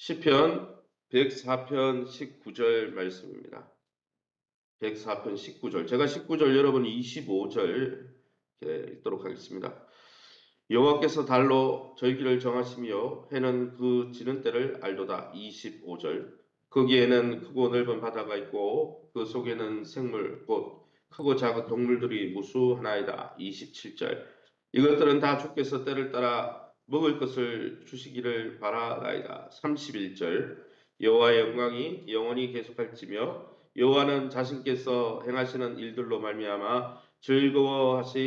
시편 104편 19절 말씀입니다. 104편 19절. 제가 19절 여러분 25절 읽도록 하겠습니다. 여호와께서 달로 절기를 정하시며 해는 그 지는 때를 알도다. 25절. 거기에는 크고 넓은 바다가 있고 그 속에는 생물 곧 크고 작은 동물들이 무수하나이다. 27절. 이것들은 다 주께서 때를 따라 먹을 것을 주시기를 바라나이다. 31절. 여호와의 영광이 영원히 계속할지며 여호와는 자신께서 행하시는 일들로 말미암아 즐거워하시리로다.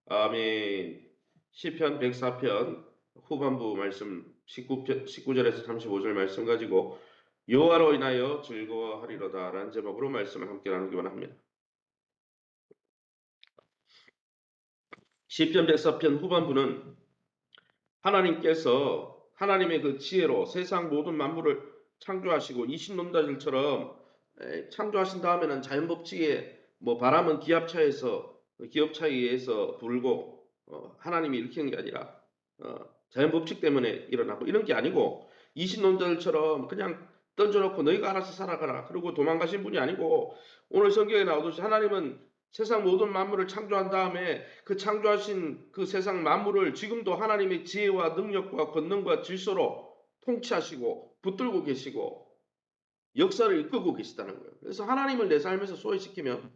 아멘. 시편 104편 후반부 말씀 19절에서 35절 말씀 가지고 여호와로 인하여 즐거워하리로다 라는 제목으로 말씀을 함께 나누기만 합니다. 시편 104편 후반부는 하나님께서 하나님의 그 지혜로 세상 모든 만물을 창조하시고 이신론다질처럼 창조하신 다음에는 자연 법칙에 바람은 기압차에 의해서 불고 하나님이 일으키는 게 아니라 자연 법칙 때문에 일어나고 이런 게 아니고 이신론자들처럼 그냥 던져놓고 너희가 알아서 살아가라 그리고 도망가신 분이 아니고 오늘 성경에 나오듯이 하나님은 세상 모든 만물을 창조한 다음에 그 창조하신 그 세상 만물을 지금도 하나님의 지혜와 능력과 권능과 질서로 통치하시고 붙들고 계시고 역사를 이끌고 계시다는 거예요. 그래서 하나님을 내 삶에서 소외시키면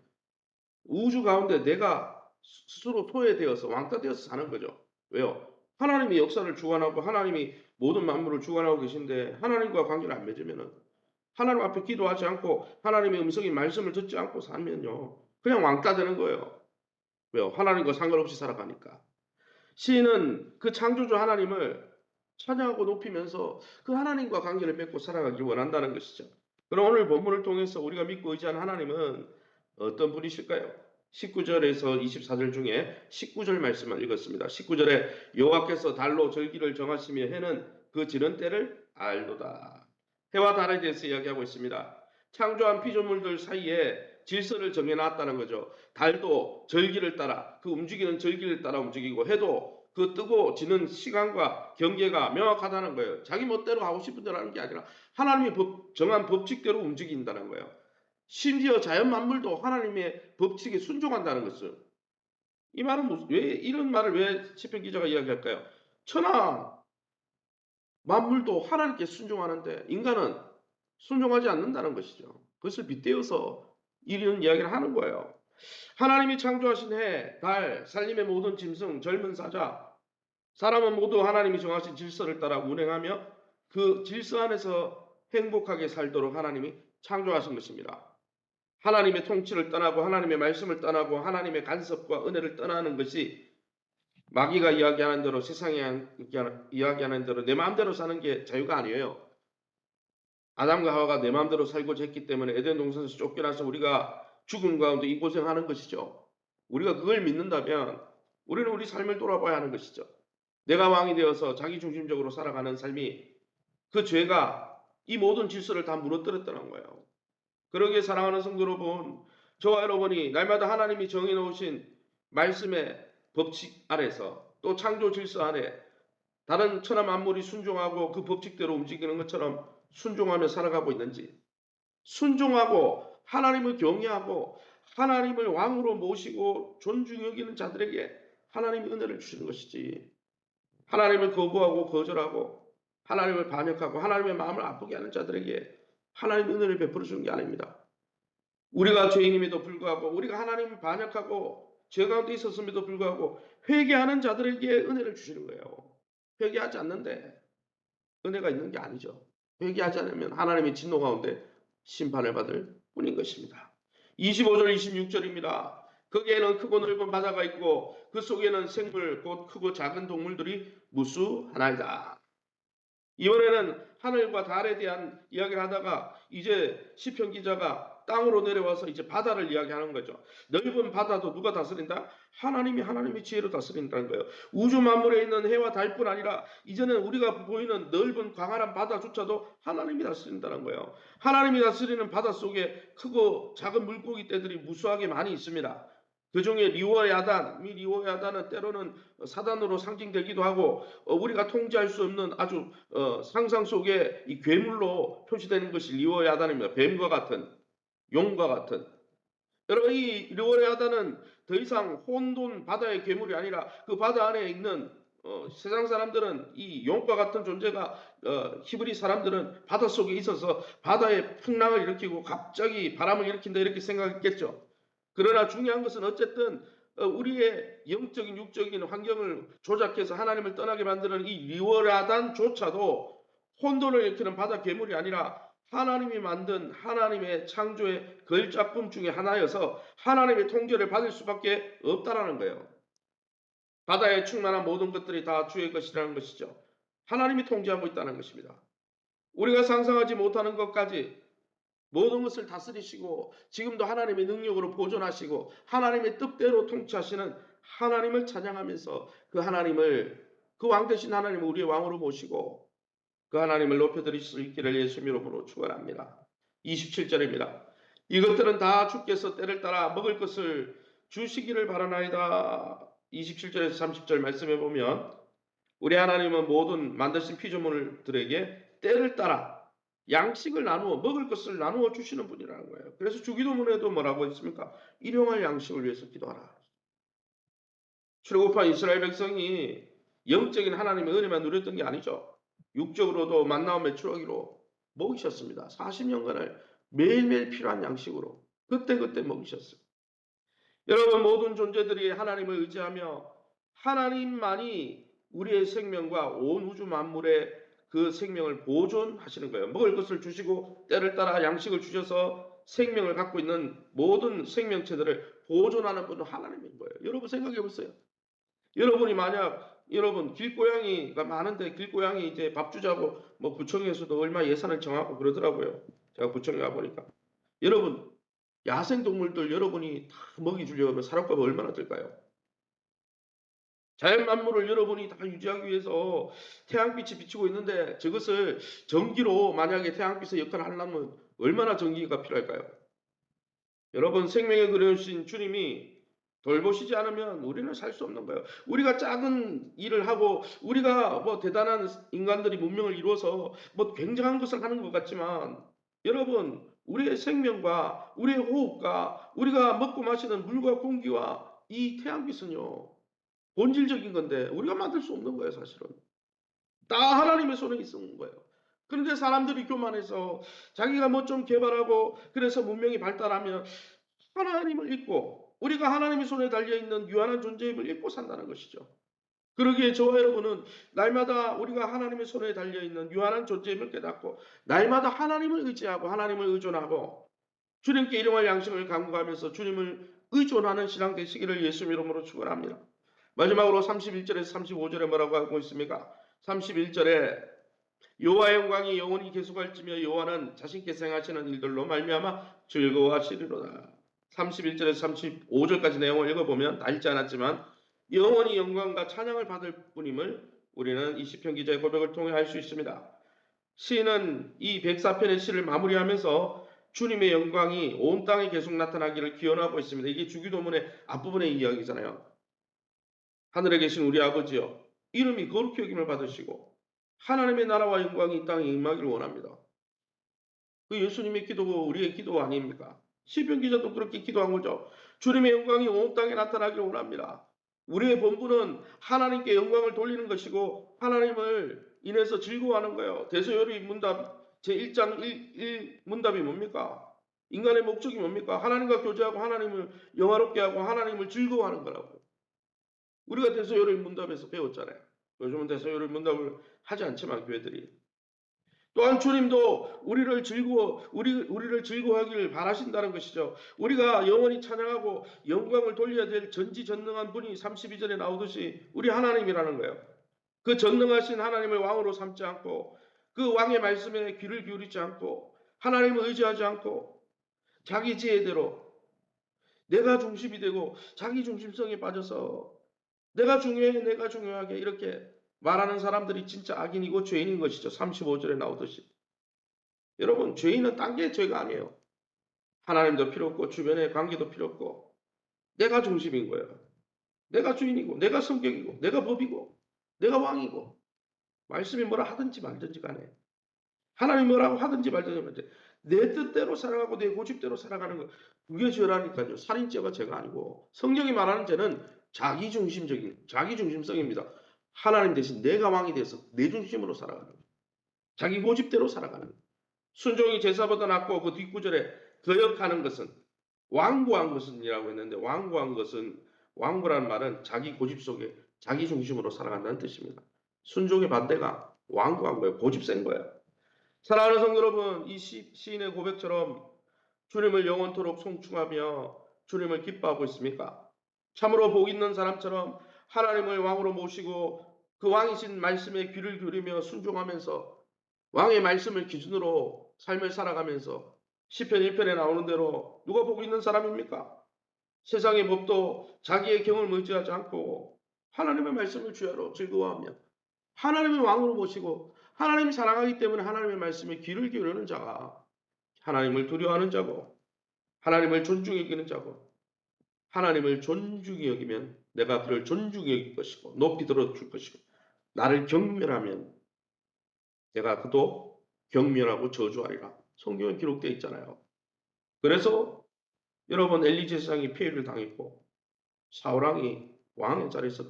우주 가운데 내가 스스로 소외되어서 왕따 되어서 사는 거죠. 왜요? 하나님이 역사를 주관하고 하나님이 모든 만물을 주관하고 계신데 하나님과 관계를 안 맺으면은 하나님 앞에 기도하지 않고 하나님의 음성인 말씀을 듣지 않고 살면요. 그냥 왕따 되는 거예요. 왜요? 하나님과 상관없이 살아가니까. 시인은 그 창조주 하나님을 찬양하고 높이면서 그 하나님과 관계를 맺고 살아가길 원한다는 것이죠. 그럼 오늘 본문을 통해서 우리가 믿고 의지하는 하나님은 어떤 분이실까요? 19절에서 24절 중에 19절 말씀을 읽었습니다. 19절에 여호와께서 달로 절기를 정하시며 해는 그 지는 때를 알도다. 해와 달에 대해서 이야기하고 있습니다. 창조한 피조물들 사이에 질서를 정해놨다는 거죠. 달도 절기를 따라 그 움직이는 절기를 따라 움직이고 해도 그 뜨고 지는 시간과 경계가 명확하다는 거예요. 자기 멋대로 하고 싶은 대로 하는 게 아니라 하나님이 정한 법칙대로 움직인다는 거예요. 심지어 자연 만물도 하나님의 법칙에 순종한다는 것은 이 말은 왜 이런 말을 왜 시편 기자가 이야기할까요? 천하 만물도 하나님께 순종하는데 인간은 순종하지 않는다는 것이죠. 그것을 빗대어서 이런 이야기를 하는 거예요. 하나님이 창조하신 해, 달, 살림의 모든 짐승, 젊은 사자, 사람은 모두 하나님이 정하신 질서를 따라 운행하며 그 질서 안에서 행복하게 살도록 하나님이 창조하신 것입니다. 하나님의 통치를 떠나고 하나님의 말씀을 떠나고 하나님의 간섭과 은혜를 떠나는 것이 마귀가 이야기하는 대로 세상이 이야기하는 대로 내 마음대로 사는 게 자유가 아니에요. 아담과 하와가 내 마음대로 살고자 했기 때문에 에덴 동산에서 쫓겨나서 우리가 죽음 가운데 이 고생하는 것이죠. 우리가 그걸 믿는다면 우리는 우리 삶을 돌아봐야 하는 것이죠. 내가 왕이 되어서 자기중심적으로 살아가는 삶이 그 죄가 이 모든 질서를 다 무너뜨렸다는 거예요. 그러기에 사랑하는 성도 여러분, 저와 여러분이 날마다 하나님이 정해놓으신 말씀의 법칙 아래서 또 창조 질서 안에 다른 천하 만물이 순종하고 그 법칙대로 움직이는 것처럼 순종하며 살아가고 있는지, 순종하고 하나님을 경외하고 하나님을 왕으로 모시고 존중 여기는 자들에게 하나님이 은혜를 주시는 것이지, 하나님을 거부하고 거절하고 하나님을 반역하고 하나님의 마음을 아프게 하는 자들에게 하나님의 은혜를 베풀어 주는 게 아닙니다. 우리가 죄인임에도 불구하고 우리가 하나님을 반역하고 죄 가운데 있었음에도 불구하고 회개하는 자들에게 은혜를 주시는 거예요. 회개하지 않는데 은혜가 있는 게 아니죠. 회개하지 않으면 하나님의 진노 가운데 심판을 받을 뿐인 것입니다. 25절 26절입니다. 거기에는 크고 넓은 바다가 있고 그 속에는 생물 곧 크고 작은 동물들이 무수하나이다. 이번에는 하늘과 달에 대한 이야기를 하다가 이제 시편 기자가 땅으로 내려와서 이제 바다를 이야기하는 거죠. 넓은 바다도 누가 다스린다? 하나님의 지혜로 다스린다는 거예요. 우주 만물에 있는 해와 달뿐 아니라 이제는 우리가 보이는 넓은 광활한 바다조차도 하나님이 다스린다는 거예요. 하나님이 다스리는 바다 속에 크고 작은 물고기 떼들이 무수하게 많이 있습니다. 그 중에 리워야단, 이 리워야단은 때로는 사단으로 상징되기도 하고 우리가 통제할 수 없는 아주 상상 속의 이 괴물로 표시되는 것이 리워야단입니다. 뱀과 같은, 용과 같은. 여러분 이 리워야단은 더 이상 혼돈 바다의 괴물이 아니라 그 바다 안에 있는 세상 사람들은 이 용과 같은 존재가 히브리 사람들은 바다 속에 있어서 바다에 풍랑을 일으키고 갑자기 바람을 일으킨다 이렇게 생각했겠죠. 그러나 중요한 것은 어쨌든 우리의 영적인 육적인 환경을 조작해서 하나님을 떠나게 만드는 이 리워라단조차도 혼돈을 일으키는 바다 괴물이 아니라 하나님이 만든 하나님의 창조의 걸작품 중에 하나여서 하나님의 통제를 받을 수밖에 없다라는 거예요. 바다에 충만한 모든 것들이 다 주의 것이라는 것이죠. 하나님이 통제하고 있다는 것입니다. 우리가 상상하지 못하는 것까지 모든 것을 다스리시고 지금도 하나님의 능력으로 보존하시고 하나님의 뜻대로 통치하시는 하나님을 찬양하면서 그 하나님을 그 왕 대신 하나님을 우리의 왕으로 모시고 그 하나님을 높여드릴 수 있기를 예수님 이름으로 축원합니다. 27절입니다. 이것들은 다 주께서 때를 따라 먹을 것을 주시기를 바라나이다. 27절에서 30절 말씀해 보면 우리 하나님은 모든 만드신 피조물들에게 때를 따라 양식을 나누어 먹을 것을 나누어 주시는 분이라는 거예요. 그래서 주기도문에도 뭐라고 했습니까? 일용할 양식을 위해서 기도하라. 출애굽한 이스라엘 백성이 영적인 하나님의 은혜만 누렸던 게 아니죠. 육적으로도 만나와 메추라기로 먹이셨습니다. 40년간을 매일매일 필요한 양식으로 그때그때 먹이셨어요. 여러분 모든 존재들이 하나님을 의지하며 하나님만이 우리의 생명과 온 우주 만물의 그 생명을 보존하시는 거예요. 먹을 것을 주시고 때를 따라 양식을 주셔서 생명을 갖고 있는 모든 생명체들을 보존하는 분은 하나님인 거예요. 여러분 생각해 보세요. 여러분이 만약 여러분 길고양이가 많은데 길고양이 이제 밥 주자고 뭐 구청에서도 얼마 예산을 정하고 그러더라고요. 제가 구청에 가보니까. 여러분 야생동물들 여러분이 다 먹이 주려면 사료값이 얼마나 들까요? 자연 만물을 여러분이 다 유지하기 위해서 태양빛이 비치고 있는데 저것을 전기로 만약에 태양빛의 역할을 하려면 얼마나 전기가 필요할까요? 여러분 생명에 그려주신 주님이 돌보시지 않으면 우리는 살 수 없는 거예요. 우리가 작은 일을 하고 우리가 뭐 대단한 인간들이 문명을 이루어서 뭐 굉장한 것을 하는 것 같지만 여러분 우리의 생명과 우리의 호흡과 우리가 먹고 마시는 물과 공기와 이 태양빛은요 본질적인 건데 우리가 만들 수 없는 거예요 사실은. 다 하나님의 손에 있는 거예요. 그런데 사람들이 교만해서 자기가 뭐 좀 개발하고 그래서 문명이 발달하면 하나님을 잊고 우리가 하나님의 손에 달려있는 유한한 존재임을 잊고 산다는 것이죠. 그러기에 저와 여러분은 날마다 우리가 하나님의 손에 달려있는 유한한 존재임을 깨닫고 날마다 하나님을 의지하고 하나님을 의존하고 주님께 일용할 양식을 간구하면서 주님을 의존하는 신앙 되시기를 예수님 이름으로 축원합니다. 마지막으로 31절에서 35절에 뭐라고 하고 있습니까? 31절에 여호와의 영광이 영원히 계속할지며 여호와는 자신께서 행하시는 일들로 말미암아 즐거워하시리로다. 31절에서 35절까지 내용을 읽어보면 다 읽지 않았지만 영원히 영광과 찬양을 받을 뿐임을 우리는 이 시편 기자의 고백을 통해 알 수 있습니다. 시인은 이 104편의 시를 마무리하면서 주님의 영광이 온 땅에 계속 나타나기를 기원하고 있습니다. 이게 주기도문의 앞부분의 이야기잖아요. 하늘에 계신 우리 아버지여 이름이 거룩히 여김을 받으시고 하나님의 나라와 영광이 이 땅에 임하기를 원합니다. 그 예수님의 기도가 우리의 기도 아닙니까? 시편 기자도 그렇게 기도한 거죠. 주님의 영광이 온 땅에 나타나기를 원합니다. 우리의 본분은 하나님께 영광을 돌리는 것이고 하나님을 인해서 즐거워하는 거예요. 대소요리 문답 제1장 1 문답이 뭡니까? 인간의 목적이 뭡니까? 하나님과 교제하고 하나님을 영화롭게 하고 하나님을 즐거워하는 거라고. 우리가 대소요리 문답에서 배웠잖아요. 요즘은 대소요리 문답을 하지 않지만 교회들이. 또한 주님도 우리를 즐거워하기를 바라신다는 것이죠. 우리가 영원히 찬양하고 영광을 돌려야 될 전지전능한 분이 32절에 나오듯이 우리 하나님이라는 거예요. 그 전능하신 하나님을 왕으로 삼지 않고 그 왕의 말씀에 귀를 기울이지 않고 하나님을 의지하지 않고 자기 지혜대로 내가 중심이 되고 자기 중심성에 빠져서 내가 중요하게 이렇게 말하는 사람들이 진짜 악인이고 죄인인 것이죠. 35절에 나오듯이. 여러분 죄인은 딴 게 죄가 아니에요. 하나님도 필요 없고 주변의 관계도 필요 없고 내가 중심인 거예요. 내가 주인이고, 내가 성격이고, 내가 법이고, 내가 왕이고, 말씀이 뭐라 하든지 말든지 간에, 하나님 뭐라고 하든지 말든지 간에, 내 뜻대로 살아가고 내 고집대로 살아가는 거, 그게 죄라니까요. 살인죄가 죄가 아니고, 성경이 말하는 죄는 자기중심성입니다. 하나님 대신 내가 왕이 돼서 내 중심으로 살아가는 거예요. 자기 고집대로 살아가는 거예요. 순종이 제사보다 낫고 그 뒷구절에 거역하는 것은 완고한 것은이라고 했는데, 완고한 것은, 완고라는 말은 자기 고집 속에 자기 중심으로 살아간다는 뜻입니다. 순종의 반대가 완고한 거예요. 고집 센 거예요. 사랑하는 성도 여러분, 이 시인의 고백처럼 주님을 영원토록 송축하며 주님을 기뻐하고 있습니까? 참으로 복 있는 사람처럼 하나님을 왕으로 모시고 그 왕이신 말씀에 귀를 기울이며 순종하면서 왕의 말씀을 기준으로 삶을 살아가면서 시편 1편에 나오는 대로 누가 복 있는 사람입니까? 세상의 법도 자기의 경을 의지하지 않고 하나님의 말씀을 주야로 즐거워하며 하나님의 왕으로 모시고 하나님이 사랑하기 때문에 하나님의 말씀에 귀를 기울이는 자가 하나님을 두려워하는 자고 하나님을 존중히 여기는 자고 하나님을 존중히 여기면 내가 그를 존중히 여길 것이고 높이 들어줄 것이고 나를 경멸하면 내가 그도 경멸하고 저주하리라. 성경에 기록되어 있잖아요. 그래서 여러분 엘리 제사장이 폐위를 당했고 사울왕이 왕의 자리에서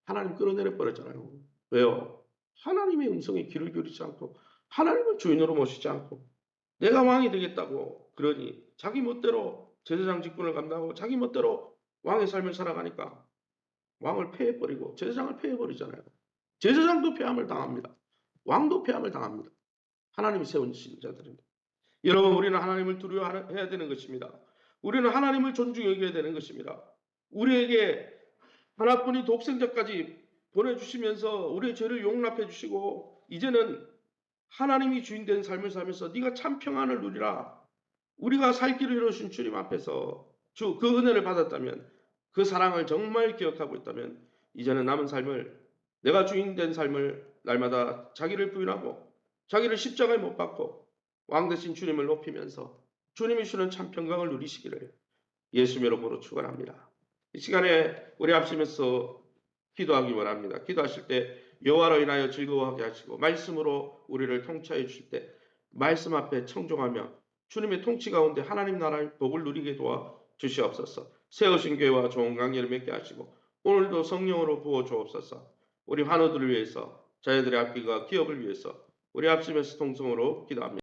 하나님 끌어내려 버렸잖아요. 왜요? 하나님의 음성에 귀를 기울이지 않고 하나님을 주인으로 모시지 않고 내가 왕이 되겠다고 그러니 자기 멋대로 제사장 직분을 감당하고 자기 멋대로 왕의 삶을 살아가니까 왕을 폐해버리고 제사장을 폐해버리잖아요. 제사장도 폐함을 당합니다. 왕도 폐함을 당합니다. 하나님이 세우신 자들입니다. 여러분 우리는 하나님을 두려워해야 되는 것입니다. 우리는 하나님을 존중해 여겨야 되는 것입니다. 우리에게 하나뿐인 독생자까지 보내주시면서 우리의 죄를 용납해 주시고 이제는 하나님이 주인된 삶을 살면서 네가 참 평안을 누리라. 우리가 살 길을 이루신 주님 앞에서 그 은혜를 받았다면 그 사랑을 정말 기억하고 있다면 이제는 남은 삶을 내가 주인된 삶을 날마다 자기를 부인하고 자기를 십자가에 못 박고 왕 대신 주님을 높이면서 주님이 주는 참 평강을 누리시기를 예수 이름으로 축원합니다. 이 시간에 우리 앞서면서 기도하기 원합니다. 기도하실 때 여호와로 인하여 즐거워하게 하시고 말씀으로 우리를 통치해 주실 때 말씀 앞에 청종하며 주님의 통치 가운데 하나님 나라의 복을 누리게 도와 주시옵소서. 세우신 교회와 좋은 관계를 맺게 하시고 오늘도 성령으로 부어 주옵소서. 우리 환우들을 위해서 자녀들의 앞길과 기업을 위해서 우리 앞서면서 통성으로 기도합니다.